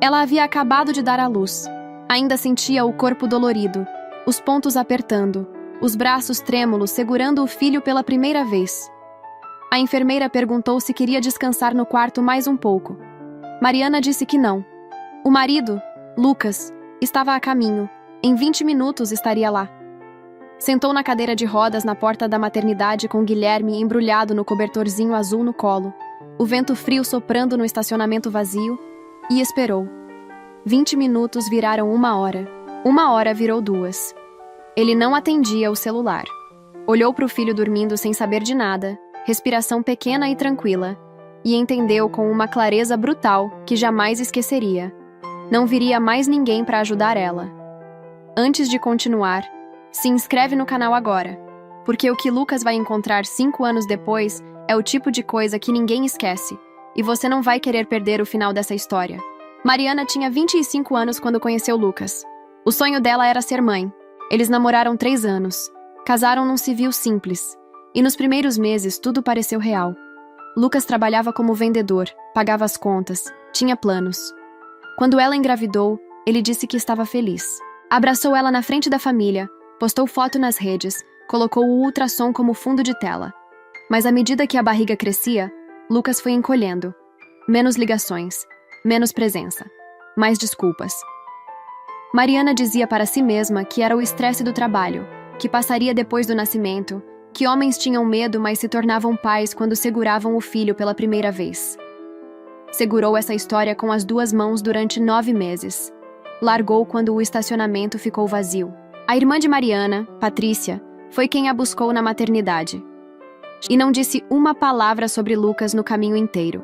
Ela havia acabado de dar à luz. Ainda sentia o corpo dolorido, os pontos apertando, os braços trêmulos segurando o filho pela primeira vez. A enfermeira perguntou se queria descansar no quarto mais um pouco. Mariana disse que não. O marido, Lucas, estava a caminho. Em 20 minutos estaria lá. Sentou na cadeira de rodas na porta da maternidade com Guilherme embrulhado no cobertorzinho azul no colo, o vento frio soprando no estacionamento vazio, e esperou. 20 minutos viraram 1 hora. 1 hora virou 2. Ele não atendia o celular. Olhou para o filho dormindo sem saber de nada, respiração pequena e tranquila, e entendeu com uma clareza brutal que jamais esqueceria. Não viria mais ninguém para ajudar ela. Antes de continuar, se inscreve no canal agora, porque o que Lucas vai encontrar 5 anos depois é o tipo de coisa que ninguém esquece, e você não vai querer perder o final dessa história. Mariana tinha 25 anos quando conheceu Lucas. O sonho dela era ser mãe. Eles namoraram 3 anos. Casaram num civil simples. E nos primeiros meses tudo pareceu real. Lucas trabalhava como vendedor, pagava as contas, tinha planos. Quando ela engravidou, ele disse que estava feliz. Abraçou ela na frente da família, postou foto nas redes, colocou o ultrassom como fundo de tela. Mas à medida que a barriga crescia, Lucas foi encolhendo. Menos ligações, menos presença, mais desculpas. Mariana dizia para si mesma que era o estresse do trabalho, que passaria depois do nascimento, que homens tinham medo, mas se tornavam pais quando seguravam o filho pela primeira vez. Segurou essa história com as 2 mãos durante 9 meses. Largou quando o estacionamento ficou vazio. A irmã de Mariana, Patrícia, foi quem a buscou na maternidade. E não disse uma palavra sobre Lucas no caminho inteiro.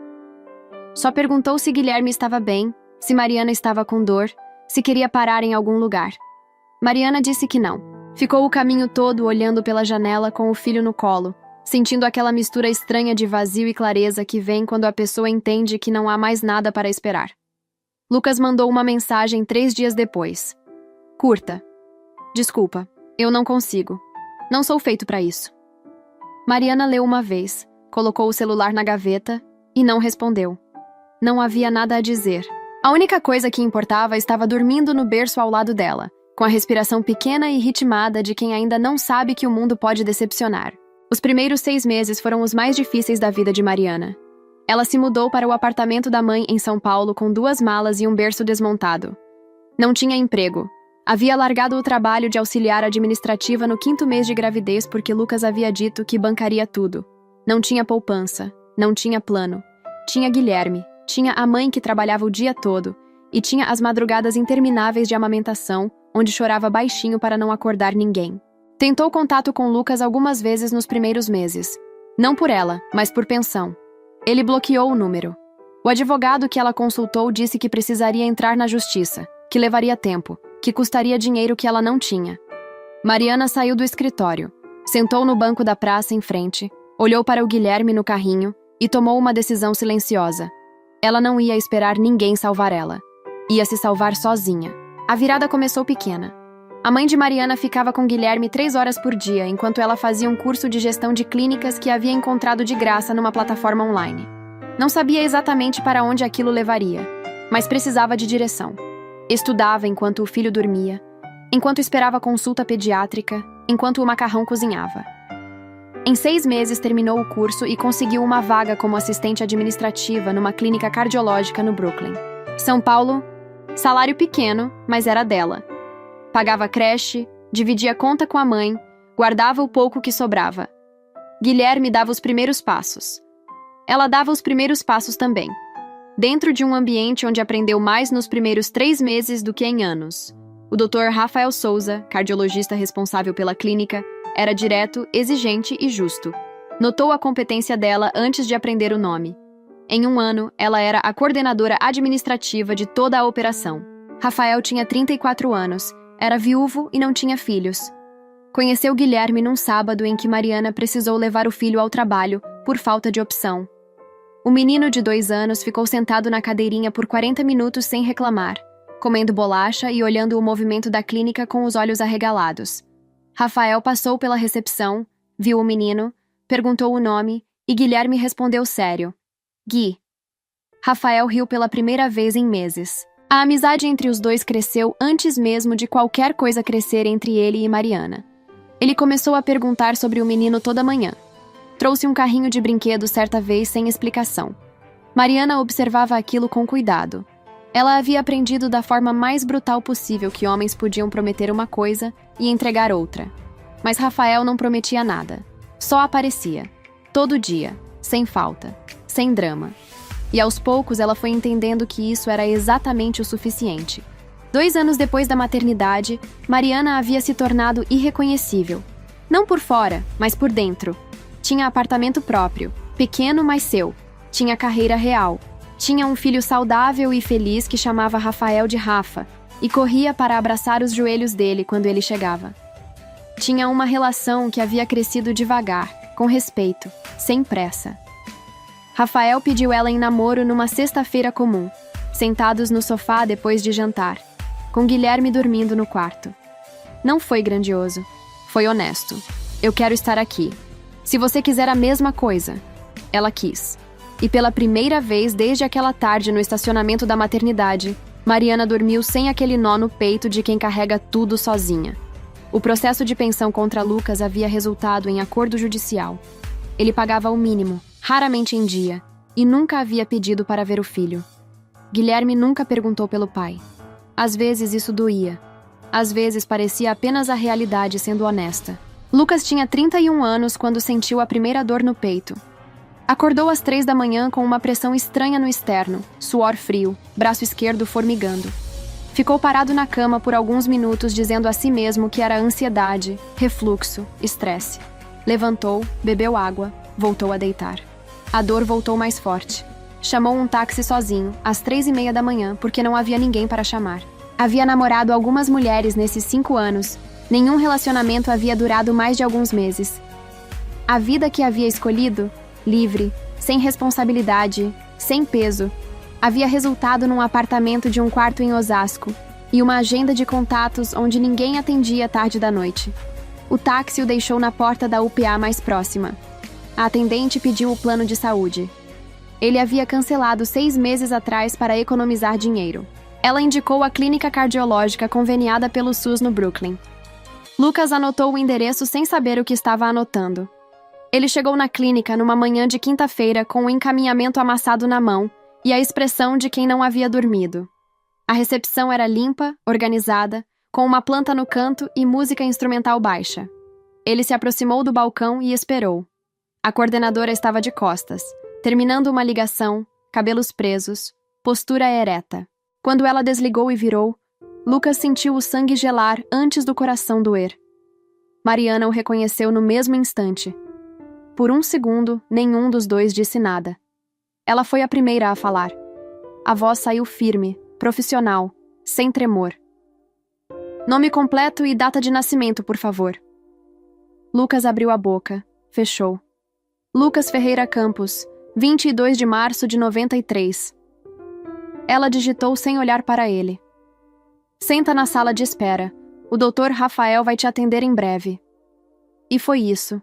Só perguntou se Guilherme estava bem, se Mariana estava com dor, se queria parar em algum lugar. Mariana disse que não. Ficou o caminho todo olhando pela janela com o filho no colo, sentindo aquela mistura estranha de vazio e clareza que vem quando a pessoa entende que não há mais nada para esperar. Lucas mandou uma mensagem 3 dias depois. Curta. Desculpa, eu não consigo. Não sou feito para isso. Mariana leu uma vez, colocou o celular na gaveta e não respondeu. Não havia nada a dizer. A única coisa que importava estava dormindo no berço ao lado dela, com a respiração pequena e ritmada de quem ainda não sabe que o mundo pode decepcionar. Os primeiros 6 meses foram os mais difíceis da vida de Mariana. Ela se mudou para o apartamento da mãe em São Paulo com 2 malas e um berço desmontado. Não tinha emprego. Havia largado o trabalho de auxiliar administrativa no 5º mês de gravidez porque Lucas havia dito que bancaria tudo. Não tinha poupança, não tinha plano. Tinha Guilherme, tinha a mãe que trabalhava o dia todo e tinha as madrugadas intermináveis de amamentação, onde chorava baixinho para não acordar ninguém. Tentou contato com Lucas algumas vezes nos primeiros meses. Não por ela, mas por pensão. Ele bloqueou o número. O advogado que ela consultou disse que precisaria entrar na justiça, que levaria tempo, que custaria dinheiro que ela não tinha. Mariana saiu do escritório, sentou no banco da praça em frente, olhou para o Guilherme no carrinho e tomou uma decisão silenciosa. Ela não ia esperar ninguém salvar ela. Ia se salvar sozinha. A virada começou pequena. A mãe de Mariana ficava com Guilherme 3 horas por dia, enquanto ela fazia um curso de gestão de clínicas que havia encontrado de graça numa plataforma online. Não sabia exatamente para onde aquilo levaria, mas precisava de direção. Estudava enquanto o filho dormia, enquanto esperava consulta pediátrica, enquanto o macarrão cozinhava. Em 6 meses terminou o curso e conseguiu uma vaga como assistente administrativa numa clínica cardiológica no Brooklyn. São Paulo, salário pequeno, mas era dela. Pagava creche, dividia conta com a mãe, guardava o pouco que sobrava. Guilherme dava os primeiros passos. Ela dava os primeiros passos também. Dentro de um ambiente onde aprendeu mais nos primeiros 3 meses do que em anos. O Dr. Rafael Souza, cardiologista responsável pela clínica, era direto, exigente e justo. Notou a competência dela antes de aprender o nome. Em 1 ano, ela era a coordenadora administrativa de toda a operação. Rafael tinha 34 anos, era viúvo e não tinha filhos. Conheceu Guilherme num sábado em que Mariana precisou levar o filho ao trabalho por falta de opção. O menino de 2 anos ficou sentado na cadeirinha por 40 minutos sem reclamar, comendo bolacha e olhando o movimento da clínica com os olhos arregalados. Rafael passou pela recepção, viu o menino, perguntou o nome e Guilherme respondeu sério. Gui. Rafael riu pela primeira vez em meses. A amizade entre os dois cresceu antes mesmo de qualquer coisa crescer entre ele e Mariana. Ele começou a perguntar sobre o menino toda manhã. Trouxe um carrinho de brinquedos certa vez sem explicação. Mariana observava aquilo com cuidado. Ela havia aprendido da forma mais brutal possível que homens podiam prometer uma coisa e entregar outra. Mas Rafael não prometia nada. Só aparecia. Todo dia. Sem falta. Sem drama. E aos poucos ela foi entendendo que isso era exatamente o suficiente. 2 anos depois da maternidade, Mariana havia se tornado irreconhecível. Não por fora, mas por dentro. Tinha apartamento próprio, pequeno mas seu. Tinha carreira real. Tinha um filho saudável e feliz que chamava Rafael de Rafa e corria para abraçar os joelhos dele quando ele chegava. Tinha uma relação que havia crescido devagar, com respeito, sem pressa. Rafael pediu ela em namoro numa sexta-feira comum, sentados no sofá depois de jantar, com Guilherme dormindo no quarto. Não foi grandioso, foi honesto. Eu quero estar aqui. Se você quiser a mesma coisa. Ela quis. E pela primeira vez desde aquela tarde no estacionamento da maternidade, Mariana dormiu sem aquele nó no peito de quem carrega tudo sozinha. O processo de pensão contra Lucas havia resultado em acordo judicial. Ele pagava o mínimo, raramente em dia, e nunca havia pedido para ver o filho. Guilherme nunca perguntou pelo pai. Às vezes isso doía. Às vezes parecia apenas a realidade sendo honesta. Lucas tinha 31 anos quando sentiu a primeira dor no peito. Acordou às 3 da manhã com uma pressão estranha no externo, suor frio, braço esquerdo formigando. Ficou parado na cama por alguns minutos dizendo a si mesmo que era ansiedade, refluxo, estresse. Levantou, bebeu água, voltou a deitar. A dor voltou mais forte. Chamou um táxi sozinho, às 3:30 da manhã, porque não havia ninguém para chamar. Havia namorado algumas mulheres nesses 5 anos. Nenhum relacionamento havia durado mais de alguns meses. A vida que havia escolhido, livre, sem responsabilidade, sem peso, havia resultado num apartamento de um quarto em Osasco e uma agenda de contatos onde ninguém atendia tarde da noite. O táxi o deixou na porta da UPA mais próxima. A atendente pediu o plano de saúde. Ele havia cancelado 6 meses atrás para economizar dinheiro. Ela indicou a clínica cardiológica conveniada pelo SUS no Brooklyn. Lucas anotou o endereço sem saber o que estava anotando. Ele chegou na clínica numa manhã de quinta-feira com o encaminhamento amassado na mão e a expressão de quem não havia dormido. A recepção era limpa, organizada, com uma planta no canto e música instrumental baixa. Ele se aproximou do balcão e esperou. A coordenadora estava de costas, terminando uma ligação, cabelos presos, postura ereta. Quando ela desligou e virou, Lucas sentiu o sangue gelar antes do coração doer. Mariana o reconheceu no mesmo instante. Por um segundo, nenhum dos dois disse nada. Ela foi a primeira a falar. A voz saiu firme, profissional, sem tremor. Nome completo e data de nascimento, por favor. Lucas abriu a boca, fechou. Lucas Ferreira Campos, 22 de março de 93. Ela digitou sem olhar para ele. Senta na sala de espera. O Dr. Rafael vai te atender em breve. E foi isso.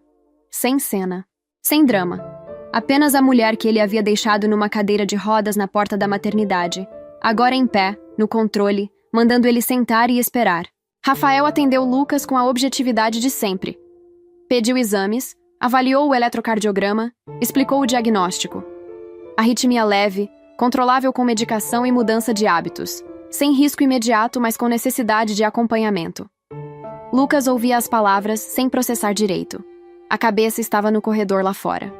Sem cena. Sem drama. Apenas a mulher que ele havia deixado numa cadeira de rodas na porta da maternidade. Agora em pé, no controle, mandando ele sentar e esperar. Rafael atendeu Lucas com a objetividade de sempre. Pediu exames, avaliou o eletrocardiograma, explicou o diagnóstico. Arritmia leve, controlável com medicação e mudança de hábitos. Sem risco imediato, mas com necessidade de acompanhamento. Lucas ouvia as palavras sem processar direito. A cabeça estava no corredor lá fora.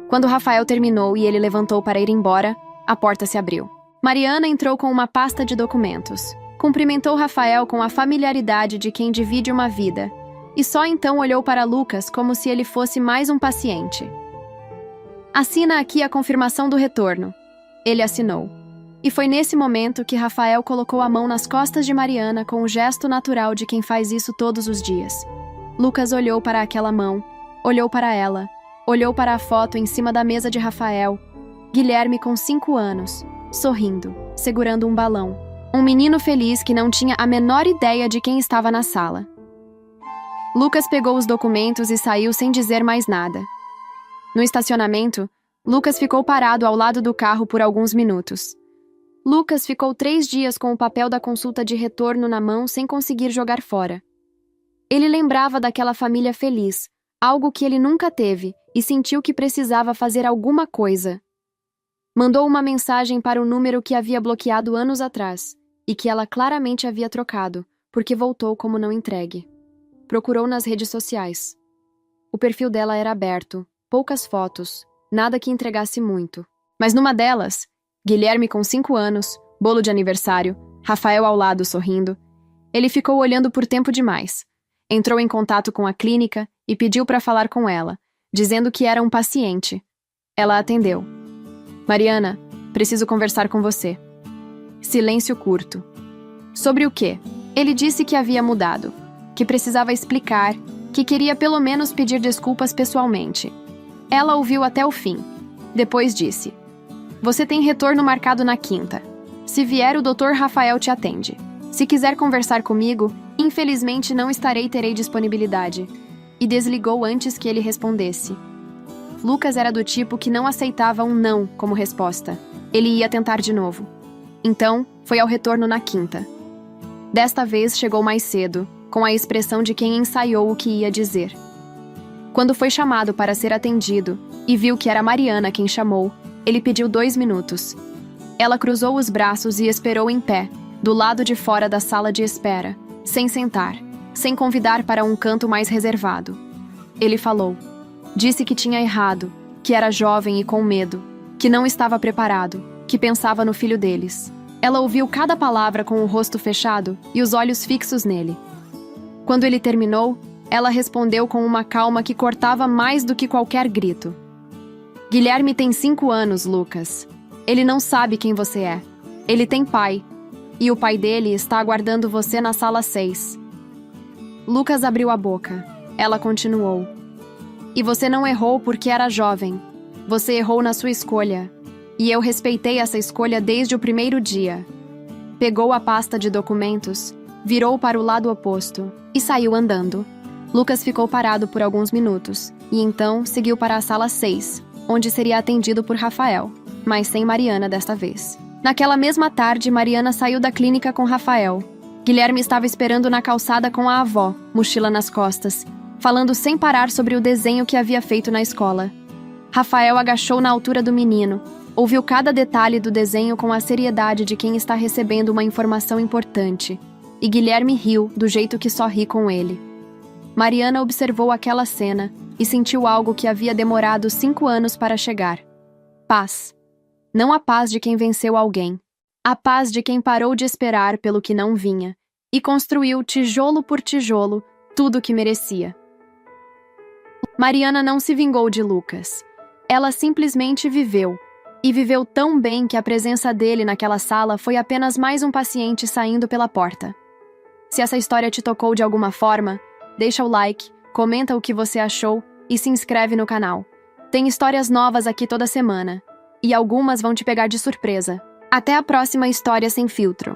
Quando Rafael terminou e ele levantou para ir embora, a porta se abriu. Mariana entrou com uma pasta de documentos. Cumprimentou Rafael com a familiaridade de quem divide uma vida, e só então olhou para Lucas como se ele fosse mais um paciente. Assina aqui a confirmação do retorno. Ele assinou. E foi nesse momento que Rafael colocou a mão nas costas de Mariana com o gesto natural de quem faz isso todos os dias. Lucas olhou para aquela mão, olhou para ela, olhou para a foto em cima da mesa de Rafael. Guilherme com 5 anos, sorrindo, segurando um balão. Um menino feliz que não tinha a menor ideia de quem estava na sala. Lucas pegou os documentos e saiu sem dizer mais nada. No estacionamento, Lucas ficou parado ao lado do carro por alguns minutos. Lucas ficou 3 dias com o papel da consulta de retorno na mão sem conseguir jogar fora. Ele lembrava daquela família feliz, algo que ele nunca teve, e sentiu que precisava fazer alguma coisa. Mandou uma mensagem para o número que havia bloqueado anos atrás, e que ela claramente havia trocado, porque voltou como não entregue. Procurou nas redes sociais. O perfil dela era aberto, poucas fotos, nada que entregasse muito. Mas numa delas, Guilherme com 5 anos, bolo de aniversário, Rafael ao lado sorrindo, ele ficou olhando por tempo demais. Entrou em contato com a clínica e pediu para falar com ela, dizendo que era um paciente. Ela atendeu. Mariana, preciso conversar com você. Silêncio curto. Sobre o quê? Ele disse que havia mudado, que precisava explicar, que queria pelo menos pedir desculpas pessoalmente. Ela ouviu até o fim. Depois disse: Você tem retorno marcado na quinta. Se vier, o Dr. Rafael te atende. Se quiser conversar comigo, infelizmente não terei disponibilidade. E desligou antes que ele respondesse. Lucas era do tipo que não aceitava um não como resposta. Ele ia tentar de novo. Então, foi ao retorno na quinta. Desta vez chegou mais cedo, com a expressão de quem ensaiou o que ia dizer. Quando foi chamado para ser atendido e viu que era Mariana quem chamou, ele pediu 2 minutos. Ela cruzou os braços e esperou em pé, do lado de fora da sala de espera, sem sentar, sem convidar para um canto mais reservado. Ele falou. Disse que tinha errado, que era jovem e com medo, que não estava preparado, que pensava no filho deles. Ela ouviu cada palavra com o rosto fechado e os olhos fixos nele. Quando ele terminou, ela respondeu com uma calma que cortava mais do que qualquer grito. Guilherme tem 5 anos, Lucas. Ele não sabe quem você é. Ele tem pai. E o pai dele está aguardando você na sala 6. Lucas abriu a boca. Ela continuou. E você não errou porque era jovem. Você errou na sua escolha. E eu respeitei essa escolha desde o primeiro dia. Pegou a pasta de documentos, virou para o lado oposto e saiu andando. Lucas ficou parado por alguns minutos e então seguiu para a sala 6, onde seria atendido por Rafael, mas sem Mariana desta vez. Naquela mesma tarde, Mariana saiu da clínica com Rafael. Guilherme estava esperando na calçada com a avó, mochila nas costas, falando sem parar sobre o desenho que havia feito na escola. Rafael agachou na altura do menino, ouviu cada detalhe do desenho com a seriedade de quem está recebendo uma informação importante, e Guilherme riu do jeito que só ri com ele. Mariana observou aquela cena e sentiu algo que havia demorado 5 anos para chegar. Paz. Não a paz de quem venceu alguém, a paz de quem parou de esperar pelo que não vinha e construiu tijolo por tijolo tudo o que merecia. Mariana não se vingou de Lucas. Ela simplesmente viveu. E viveu tão bem que a presença dele naquela sala foi apenas mais um paciente saindo pela porta. Se essa história te tocou de alguma forma, deixa o like, comenta o que você achou e se inscreve no canal. Tem histórias novas aqui toda semana. E algumas vão te pegar de surpresa. Até a próxima História Sem Filtro.